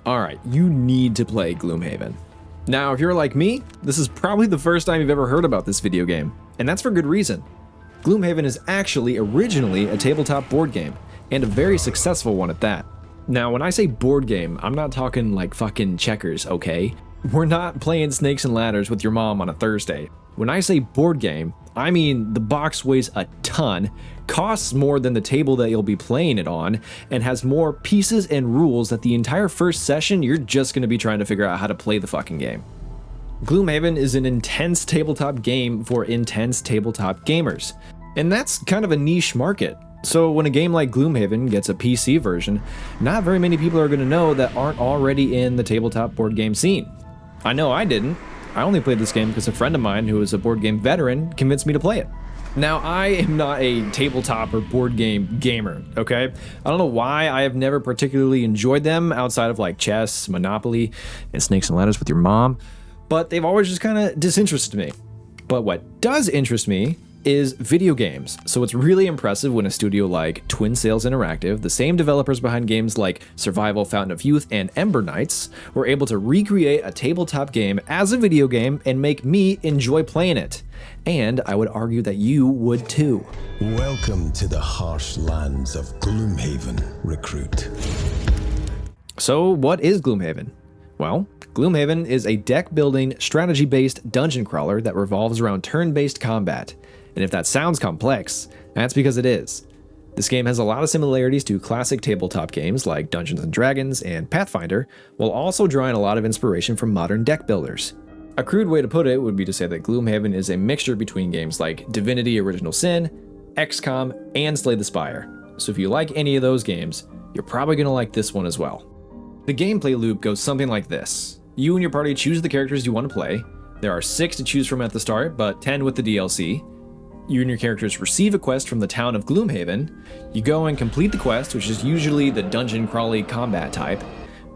Alright, you need to play Gloomhaven. Now, if you're like me, this is probably the first time you've ever heard about this video game, and that's for good reason. Gloomhaven is actually originally a tabletop board game, and a very successful one at that. Now, when I say board game, I'm not talking like fucking checkers, okay? We're not playing snakes and ladders with your mom on a Thursday. When I say board game, I mean the box weighs a ton, costs more than the table that you'll be playing it on, and has more pieces and rules that the entire first session you're just going to be trying to figure out how to play the fucking game. Gloomhaven is an intense tabletop game for intense tabletop gamers, and that's kind of a niche market. So when a game like Gloomhaven gets a PC version, not very many people are going to know that aren't already in the tabletop board game scene. I know I didn't. I only played this game because a friend of mine who is a board game veteran convinced me to play it. Now, I am not a tabletop or board game gamer, okay? I don't know why I have never particularly enjoyed them outside of like chess, Monopoly, and Snakes and Ladders with your mom, but they've always just kind of disinterested me. But what does interest me is video games. So it's really impressive when a studio like Twin Sails Interactive, the same developers behind games like Survival, Fountain of Youth, and Ember Knights, were able to recreate a tabletop game as a video game and make me enjoy playing it. And I would argue that you would too. Welcome to the harsh lands of Gloomhaven, recruit. So what is Gloomhaven? Well, Gloomhaven is a deck-building, strategy-based dungeon crawler that revolves around turn-based combat. And if that sounds complex, that's because it is. This game has a lot of similarities to classic tabletop games like Dungeons & Dragons and Pathfinder, while also drawing a lot of inspiration from modern deck builders. A crude way to put it would be to say that Gloomhaven is a mixture between games like Divinity Original Sin, XCOM, and Slay the Spire. So if you like any of those games, you're probably going to like this one as well. The gameplay loop goes something like this. You and your party choose the characters you want to play. There are 6 to choose from at the start, but 10 with the DLC. You and your characters receive a quest from the town of Gloomhaven. You go and complete the quest, which is usually the dungeon crawly combat type.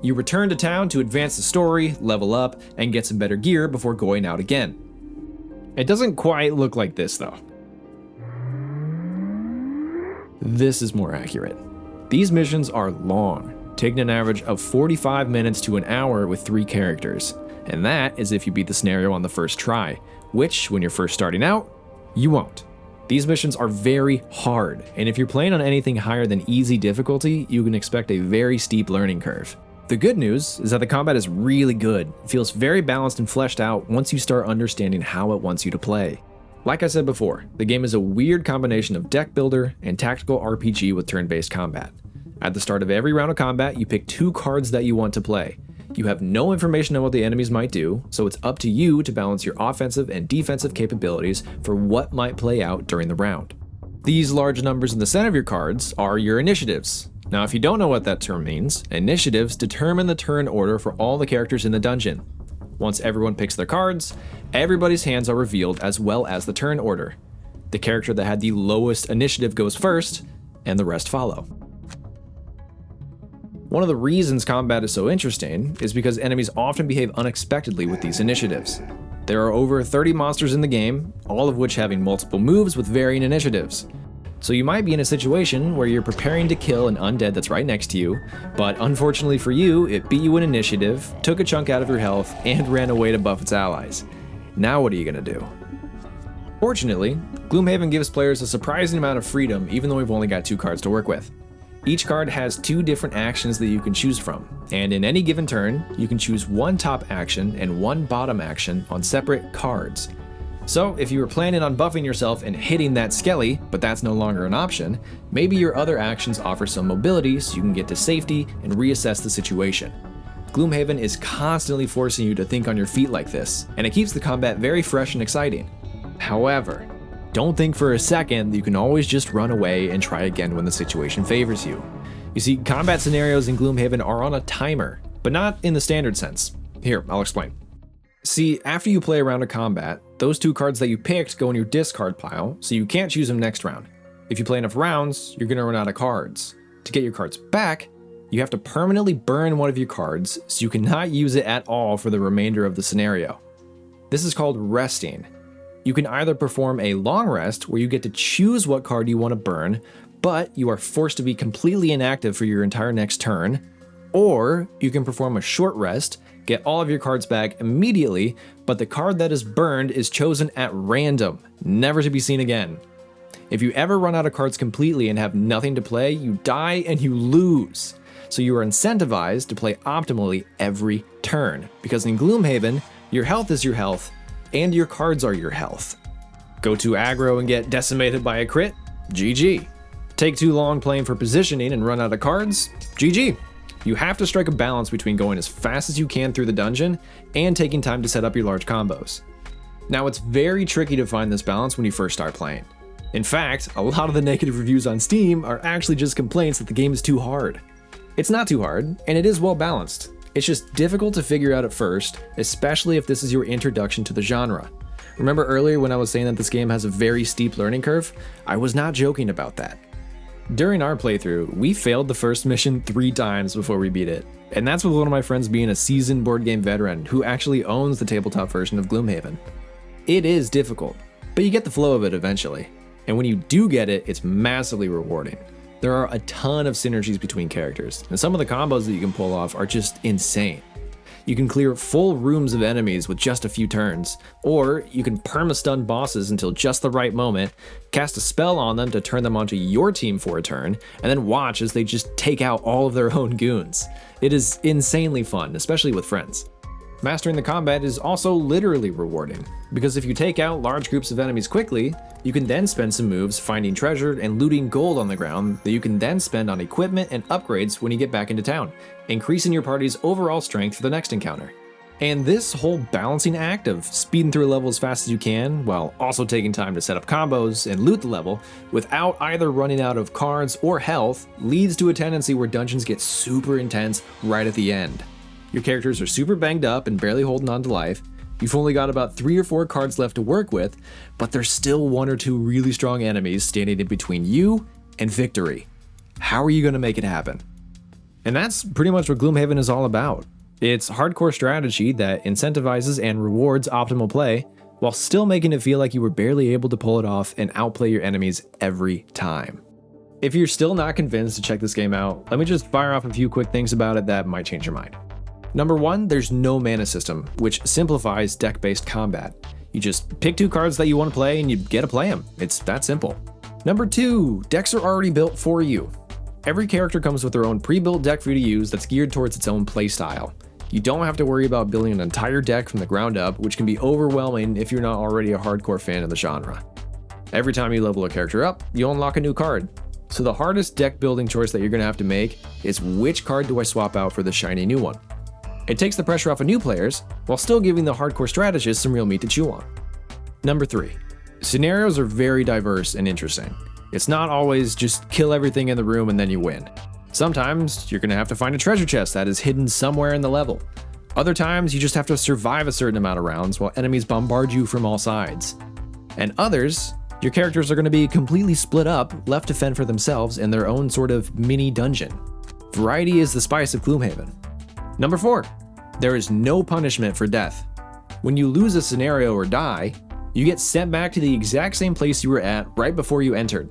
You return to town to advance the story, level up, and get some better gear before going out again. It doesn't quite look like this though. This is more accurate. These missions are long, taking an average of 45 minutes to an hour with 3 characters. And that is if you beat the scenario on the first try, which, when you're first starting out, you won't. These missions are very hard, and if you're playing on anything higher than easy difficulty, you can expect a very steep learning curve. The good news is that the combat is really good. It feels very balanced and fleshed out once you start understanding how it wants you to play. Like I said before, the game is a weird combination of deck builder and tactical RPG with turn-based combat. At the start of every round of combat, you pick 2 cards that you want to play. You have no information on what the enemies might do, so it's up to you to balance your offensive and defensive capabilities for what might play out during the round. These large numbers in the center of your cards are your initiatives. Now, if you don't know what that term means, initiatives determine the turn order for all the characters in the dungeon. Once everyone picks their cards, everybody's hands are revealed as well as the turn order. The character that had the lowest initiative goes first, and the rest follow. One of the reasons combat is so interesting is because enemies often behave unexpectedly with these initiatives. There are over 30 monsters in the game, all of which having multiple moves with varying initiatives. So you might be in a situation where you're preparing to kill an undead that's right next to you, but unfortunately for you, it beat you in initiative, took a chunk out of your health, and ran away to buff its allies. Now what are you gonna do? Fortunately, Gloomhaven gives players a surprising amount of freedom even though we've only got 2 cards to work with. Each card has 2 different actions that you can choose from, and in any given turn, you can choose 1 top action and 1 bottom action on separate cards. So if you were planning on buffing yourself and hitting that skelly, but that's no longer an option, maybe your other actions offer some mobility so you can get to safety and reassess the situation. Gloomhaven is constantly forcing you to think on your feet like this, and it keeps the combat very fresh and exciting. However, don't think for a second that you can always just run away and try again when the situation favors you. You see, combat scenarios in Gloomhaven are on a timer, but not in the standard sense. Here, I'll explain. See, after you play a round of combat, those 2 cards that you picked go in your discard pile, so you can't choose them next round. If you play enough rounds, you're gonna run out of cards. To get your cards back, you have to permanently burn one of your cards, so you cannot use it at all for the remainder of the scenario. This is called resting. You can either perform a long rest where you get to choose what card you want to burn, but you are forced to be completely inactive for your entire next turn, Or you can perform a short rest, get all of your cards back immediately, but the card that is burned is chosen at random, never to be seen again. If you ever run out of cards completely and have nothing to play, you die and you lose. So you are incentivized to play optimally every turn, because in Gloomhaven, your health is your health, and your cards are your health. Go too aggro and get decimated by a crit? GG. Take too long playing for positioning and run out of cards? GG. You have to strike a balance between going as fast as you can through the dungeon and taking time to set up your large combos. Now, it's very tricky to find this balance when you first start playing. In fact, a lot of the negative reviews on Steam are actually just complaints that the game is too hard. It's not too hard, and it is well balanced. It's just difficult to figure out at first, especially if this is your introduction to the genre. Remember earlier when I was saying that this game has a very steep learning curve? I was not joking about that. During our playthrough, we failed the first mission 3 times before we beat it, and that's with one of my friends being a seasoned board game veteran who actually owns the tabletop version of Gloomhaven. It is difficult, but you get the flow of it eventually, and when you do get it, it's massively rewarding. There are a ton of synergies between characters, and some of the combos that you can pull off are just insane. You can clear full rooms of enemies with just a few turns, or you can perma-stun bosses until just the right moment, cast a spell on them to turn them onto your team for a turn, and then watch as they just take out all of their own goons. It is insanely fun, especially with friends. Mastering the combat is also literally rewarding, because if you take out large groups of enemies quickly, you can then spend some moves finding treasure and looting gold on the ground that you can then spend on equipment and upgrades when you get back into town, increasing your party's overall strength for the next encounter. And this whole balancing act of speeding through a level as fast as you can, while also taking time to set up combos and loot the level, without either running out of cards or health, leads to a tendency where dungeons get super intense right at the end. Your characters are super banged up and barely holding on to life. You've only got about 3 or 4 cards left to work with, but there's still 1 or 2 really strong enemies standing in between you and victory. How are you going to make it happen? And that's pretty much what Gloomhaven is all about. It's hardcore strategy that incentivizes and rewards optimal play, while still making it feel like you were barely able to pull it off and outplay your enemies every time. If you're still not convinced to check this game out, let me just fire off a few quick things about it that might change your mind. Number 1, there's no mana system, which simplifies deck-based combat. You just pick 2 cards that you want to play and you get to play them. It's that simple. Number 2, decks are already built for you. Every character comes with their own pre-built deck for you to use that's geared towards its own playstyle. You don't have to worry about building an entire deck from the ground up, which can be overwhelming if you're not already a hardcore fan of the genre. Every time you level a character up, you unlock a new card. So the hardest deck building choice that you're going to have to make is which card do I swap out for the shiny new one? It takes the pressure off of new players, while still giving the hardcore strategists some real meat to chew on. Number 3, scenarios are very diverse and interesting. It's not always just kill everything in the room and then you win. Sometimes you're going to have to find a treasure chest that is hidden somewhere in the level. Other times you just have to survive a certain amount of rounds while enemies bombard you from all sides. And others, your characters are going to be completely split up, left to fend for themselves in their own sort of mini dungeon. Variety is the spice of Gloomhaven. Number 4, there is no punishment for death. When you lose a scenario or die, you get sent back to the exact same place you were at right before you entered.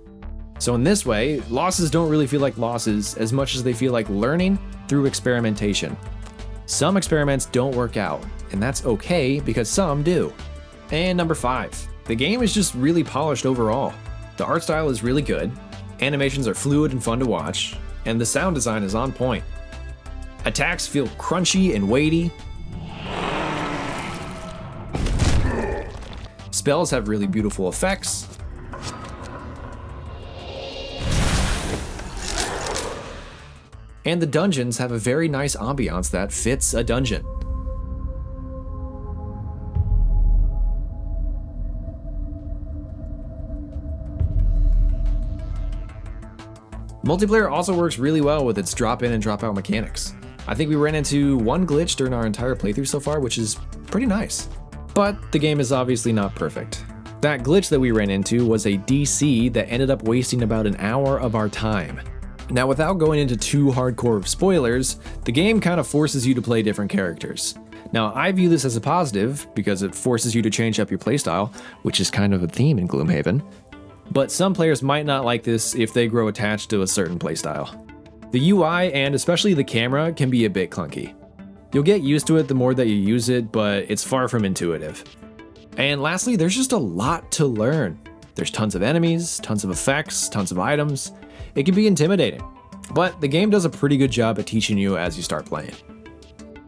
So in this way, losses don't really feel like losses as much as they feel like learning through experimentation. Some experiments don't work out, and that's okay because some do. And number 5, the game is just really polished overall. The art style is really good, animations are fluid and fun to watch, and the sound design is on point. Attacks feel crunchy and weighty. Spells have really beautiful effects. And the dungeons have a very nice ambiance that fits a dungeon. Multiplayer also works really well with its drop-in and drop-out mechanics. I think we ran into 1 glitch during our entire playthrough so far, which is pretty nice. But the game is obviously not perfect. That glitch that we ran into was a DC that ended up wasting about an hour of our time. Now, without going into too hardcore of spoilers, the game kind of forces you to play different characters. Now, I view this as a positive because it forces you to change up your playstyle, which is kind of a theme in Gloomhaven. But some players might not like this if they grow attached to a certain playstyle. The UI and especially the camera can be a bit clunky. You'll get used to it the more that you use it, but it's far from intuitive. And lastly, there's just a lot to learn. There's tons of enemies, tons of effects, tons of items. It can be intimidating, but the game does a pretty good job at teaching you as you start playing.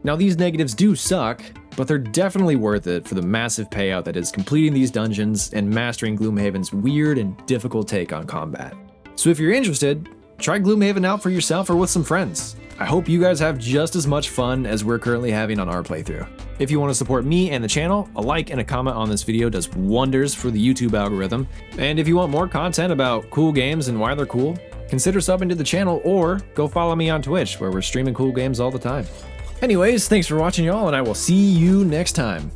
Now these negatives do suck, but they're definitely worth it for the massive payout that is completing these dungeons and mastering Gloomhaven's weird and difficult take on combat. So if you're interested, try Gloomhaven out for yourself or with some friends. I hope you guys have just as much fun as we're currently having on our playthrough. If you want to support me and the channel, a like and a comment on this video does wonders for the YouTube algorithm. And if you want more content about cool games and why they're cool, consider subbing to the channel or go follow me on Twitch where we're streaming cool games all the time. Anyways, thanks for watching y'all, and I will see you next time.